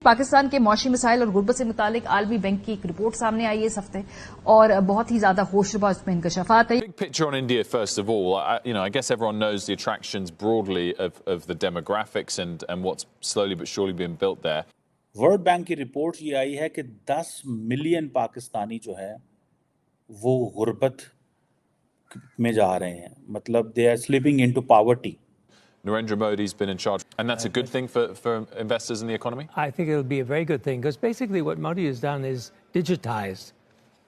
पाकिस्तान के मौशी मिसाइल और गुर्बत से मुतालिक आलमी बैंक की एक रिपोर्ट सामने आई है इस हफ्ते और बहुत ही ज्यादा होशरुबा उसमें इंकशाफात है। Big picture on India first of all. I guess everyone knows the attractions broadly of the demographics and what's slowly but surely being built there. World bank की रिपोर्ट ये आई है कि 10 मिलियन पाकिस्तानी जो है वो गुर्बत में जा रहे हैं, मतलब they are slipping into poverty. Narendra Modi's been in charge, and that's a good thing for investors in the economy? I think it'll be a very good thing because basically what Modi has done is digitized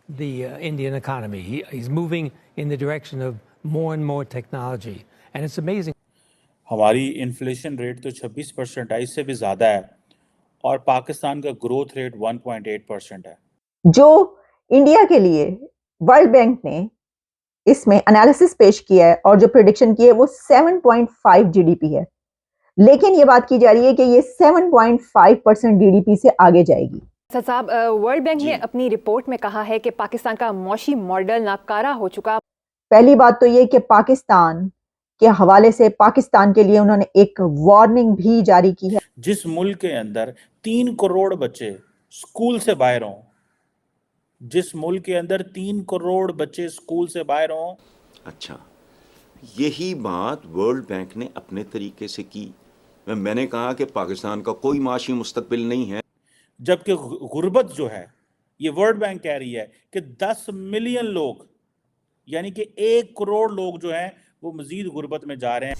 the Indian economy. He's moving in the direction of more and more technology, and it's amazing. हमारी inflation rate तो 26% है, इससे भी ज़्यादा है, और पाकिस्तान का growth rate 1.8% है। जो इंडिया के लिए वर्ल्ड बैंक ने इसमें एनालिसिस पेश किया है और जो प्रेडिक्शन की है वो 7.5 जीडीपी है, लेकिन ये बात की जा रही है कि ये 7.5% जीडीपी से आगे जाएगी। साहब, वर्ल्ड बैंक ने अपनी रिपोर्ट में कहा है कि पाकिस्तान का मौशी मॉडल नाकारा हो चुका। पहली बात तो ये कि पाकिस्तान के हवाले से पाकिस्तान के लिए उन्होंने एक वार्निंग भी जारी की है। जिस मुल्क के अंदर 3 करोड़ बच्चे स्कूल से बाहर हों, जिस मुल्क के अंदर 3 करोड़ बच्चे स्कूल से बाहर हों। अच्छा, यही बात वर्ल्ड बैंक ने अपने तरीके से की। मैंने कहा कि पाकिस्तान का कोई माशी मुस्तकबिल नहीं है, जबकि गुर्बत जो है ये वर्ल्ड बैंक कह रही है कि 10 मिलियन लोग यानी कि 1 करोड़ लोग जो हैं वो मजीद गुर्बत में जा रहे हैं।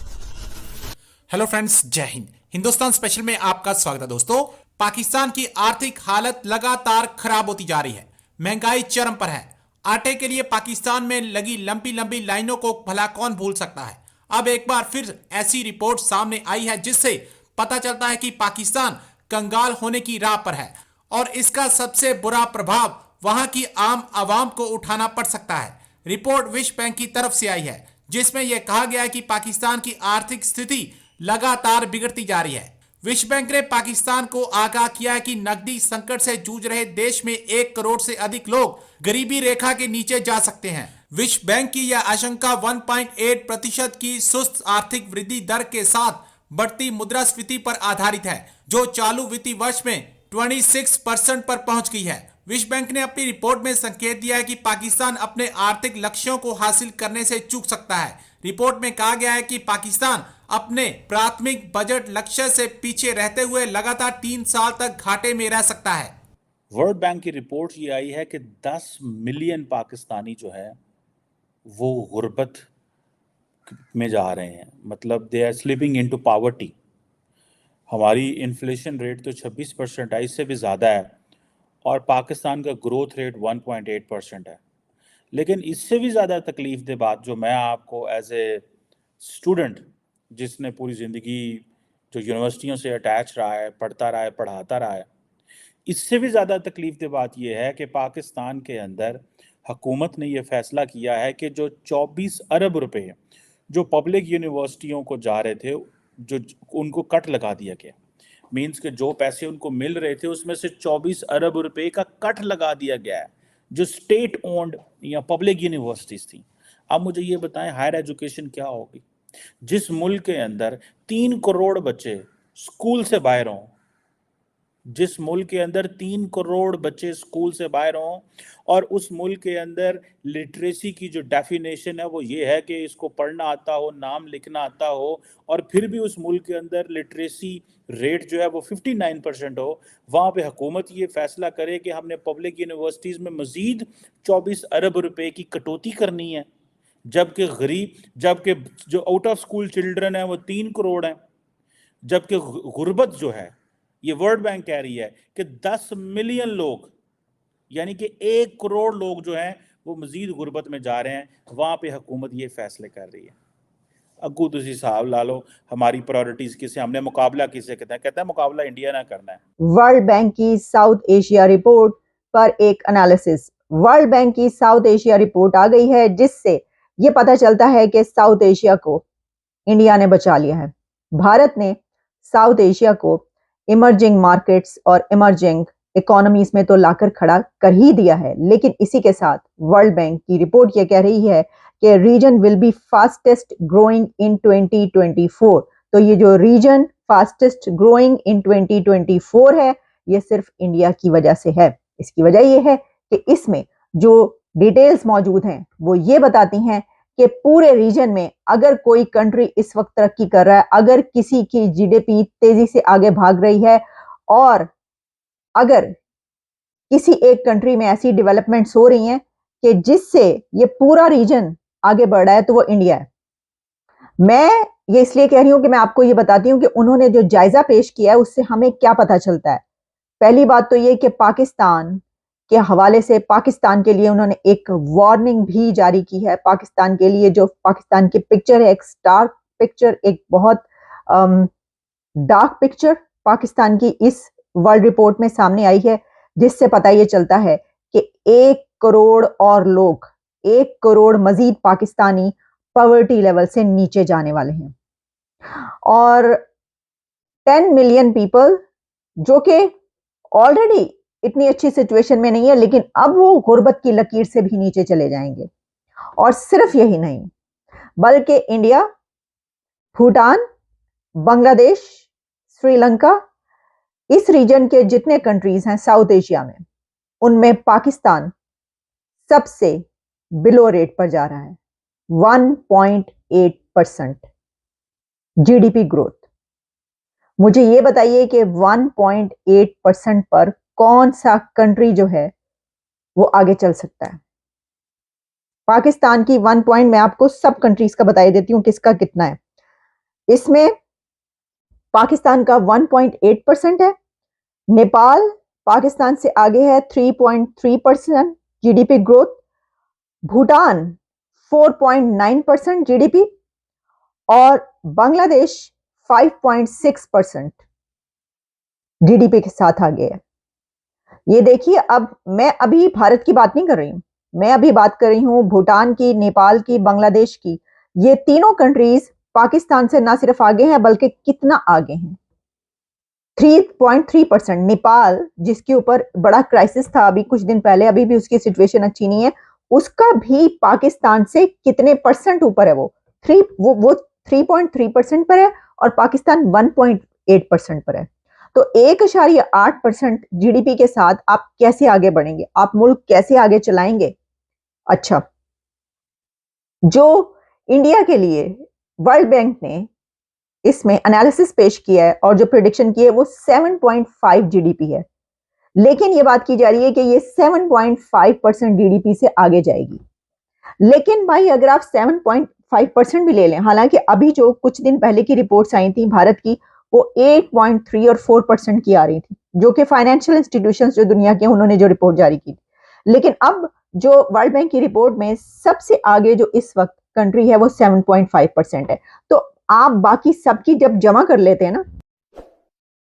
हेलो फ्रेंड्स, जय हिंद। हिंदुस्तान स्पेशल में आपका स्वागत है। दोस्तों, पाकिस्तान की आर्थिक हालत लगातार खराब होती जा रही है, महंगाई चरम पर है। आटे के लिए पाकिस्तान में लगी लंबी लंबी लाइनों को भला कौन भूल सकता है। अब एक बार फिर ऐसी रिपोर्ट सामने आई है जिससे पता चलता है कि पाकिस्तान कंगाल होने की राह पर है और इसका सबसे बुरा प्रभाव वहां की आम आवाम को उठाना पड़ सकता है। रिपोर्ट विश्व बैंक की तरफ से आई है जिसमें यह कहा गया है कि पाकिस्तान की आर्थिक स्थिति लगातार बिगड़ती जा रही है। विश्व बैंक ने पाकिस्तान को आगाह किया है कि नकदी संकट से जूझ रहे देश में 1 करोड़ से अधिक लोग गरीबी रेखा के नीचे जा सकते हैं। विश्व बैंक की यह आशंका 1.8% की सुस्त आर्थिक वृद्धि दर के साथ बढ़ती मुद्रास्फीति पर आधारित है, जो चालू वित्तीय वर्ष में 26% पर पहुंच गई है। विश्व बैंक ने अपनी रिपोर्ट में संकेत दिया है कि पाकिस्तान अपने आर्थिक लक्ष्यों को हासिल करने से चूक सकता है। रिपोर्ट में कहा गया है कि पाकिस्तान अपने प्राथमिक बजट लक्ष्य से पीछे रहते हुए लगातार 3 साल तक घाटे में रह सकता है। वर्ल्ड बैंक की रिपोर्ट ये आई है कि 10 मिलियन पाकिस्तानी जो है वो गुर्बत में जा रहे हैं, मतलब they are slipping into poverty. हमारी इन्फ्लेशन रेट तो 26% है, इससे भी ज़्यादा है, और पाकिस्तान का ग्रोथ रेट 1.8% है। लेकिन इससे भी ज़्यादा तकलीफ दे बात जो मैं आपको एज ए स्टूडेंट जिसने पूरी ज़िंदगी जो यूनिवर्सिटियों से अटैच रहा है, पढ़ता रहा है, पढ़ाता रहा है, इससे भी ज़्यादा तकलीफ दे बात यह है कि पाकिस्तान के अंदर हुकूमत ने यह फ़ैसला किया है कि जो 24 अरब रुपए जो पब्लिक यूनिवर्सिटियों को जा रहे थे, जो उनको कट लगा दिया गया। मीन्स के जो पैसे उनको मिल रहे थे उसमें से 24 अरब रुपए का कट लगा दिया गया है, जो स्टेट ओन्ड या पब्लिक यूनिवर्सिटीज़ थी। अब मुझे ये बताएं, हायर एजुकेशन क्या होगी? जिस मुल्क के अंदर 3 करोड़ बच्चे स्कूल से बाहर हों, जिस मुल्क के अंदर 3 करोड़ बच्चे स्कूल से बाहर हों, और उस मुल्क के अंदर लिटरेसी की जो डेफिनेशन है वो ये है कि इसको पढ़ना आता हो, नाम लिखना आता हो, और फिर भी उस मुल्क के अंदर लिटरेसी रेट जो है वो 59% हो, वहाँ पे हुकूमत ये फैसला करे कि हमने पब्लिक यूनिवर्सिटीज़ में मज़ीद 24 अरब रुपए की कटौती करनी है, जबकि जो आउट ऑफ स्कूल चिल्ड्रन है वो 3 करोड़ हैं। जबकि गुर्बत जो है ये वर्ल्ड बैंक कह रही है कि 10 मिलियन लोग यानी कि 1 करोड़ लोग जो हैं वो मजीद गुर्बत में जा रहे हैं। वहाँ पे हुकूमत ये फैसले कर रही है। अगू तुसी हिसाब ला लो हमारी प्रायोरिटीज किसे, हमने मुकाबला किसे कहते हैं मुकाबला इंडिया ना करना है। वर्ल्ड बैंक की साउथ एशिया रिपोर्ट पर एक एनालिसिस। वर्ल्ड बैंक की साउथ एशिया रिपोर्ट आ गई है जिससे ये पता चलता है कि साउथ एशिया को इंडिया ने बचा लिया है। भारत ने साउथ एशिया को इमर्जिंग मार्केट्स और इमर्जिंग इकोनॉमीज में तो लाकर खड़ा कर ही दिया है, लेकिन इसी के साथ वर्ल्ड बैंक की रिपोर्ट ये कह रही है कि region will be fastest growing in 2024। तो ये जो रीजन फास्टेस्ट ग्रोइंग इन 2024 है, ये सिर्फ इंडिया की वजह से है। इसकी वजह ये है कि इसमें जो डिटेल्स मौजूद हैं वो ये बताती हैं कि पूरे रीजन में अगर कोई कंट्री इस वक्त तरक्की कर रहा है, अगर किसी की जीडीपी तेजी से आगे भाग रही है और अगर किसी एक कंट्री में ऐसी डेवलपमेंट्स हो रही हैं कि जिससे ये पूरा रीजन आगे बढ़ रहा है, तो वो इंडिया है। मैं ये इसलिए कह रही हूं कि मैं आपको ये बताती हूं कि उन्होंने जो जायजा पेश किया है उससे हमें क्या पता चलता है। पहली बात तो ये कि पाकिस्तान के हवाले से पाकिस्तान के लिए उन्होंने एक वार्निंग भी जारी की है। पाकिस्तान के लिए जो पाकिस्तान की पिक्चर है, एक स्टार्क पिक्चर, एक बहुत डार्क पिक्चर पाकिस्तान की इस वर्ल्ड रिपोर्ट में सामने आई है, जिससे पता ये चलता है कि 1 करोड़ और लोग, 1 करोड़ मजीद पाकिस्तानी पॉवर्टी लेवल से नीचे जाने वाले हैं और 10 मिलियन पीपल जो कि ऑलरेडी इतनी अच्छी सिचुएशन में नहीं है, लेकिन अब वो गुर्बत की लकीर से भी नीचे चले जाएंगे। और सिर्फ यही नहीं, बल्कि इंडिया, भूटान, बांग्लादेश, श्रीलंका, इस रीजन के जितने कंट्रीज हैं साउथ एशिया में, उनमें पाकिस्तान सबसे बिलो रेट पर जा रहा है। 1.8% जीडीपी ग्रोथ। मुझे ये बताइए कि 1.8% पर कौन सा कंट्री जो है वो आगे चल सकता है। पाकिस्तान की 1 पॉइंट, मैं आपको सब कंट्रीज का बता देती हूं किसका कितना है। इसमें पाकिस्तान का 1.8% है। नेपाल पाकिस्तान से आगे है 3.3% जीडीपी ग्रोथ। भूटान 4.9% जीडीपी और बांग्लादेश 5.6% जीडीपी के साथ आगे है। ये देखिए, अब मैं अभी भारत की बात नहीं कर रही हूं, मैं अभी बात कर रही हूं भूटान की, नेपाल की, बांग्लादेश की। ये तीनों कंट्रीज पाकिस्तान से ना सिर्फ आगे हैं बल्कि कितना आगे हैं, 3.3%। नेपाल जिसके ऊपर बड़ा क्राइसिस था अभी कुछ दिन पहले, अभी भी उसकी सिचुएशन अच्छी नहीं है, उसका भी पाकिस्तान से कितने परसेंट ऊपर है, वो 3.3% पर है और पाकिस्तान 1.8% पर है। तो 1.8% जीडीपी के साथ आप कैसे आगे बढ़ेंगे, आप मुल्क कैसे आगे चलाएंगे। अच्छा, जो इंडिया के लिए वर्ल्ड बैंक ने इसमें एनालिसिस पेश किया है और जो प्रेडिक्शन की है वो 7.5 जीडीपी है, लेकिन ये बात की जा रही है कि ये 7.5% जीडीपी से आगे जाएगी। लेकिन भाई अगर आप 7.5% भी ले लें, हालांकि अभी जो कुछ दिन पहले की रिपोर्ट्स आई थी भारत की वो 8.3 और 4% की आ रही थी, जो कि फाइनेंशियल इंस्टीट्यूशंस जो दुनिया के उन्होंने जो रिपोर्ट जारी की। लेकिन अब जो वर्ल्ड बैंक की रिपोर्ट में सबसे आगे जो इस वक्त कंट्री है वो 7.5% है। तो आप बाकी सबकी जब जमा कर लेते हैं ना,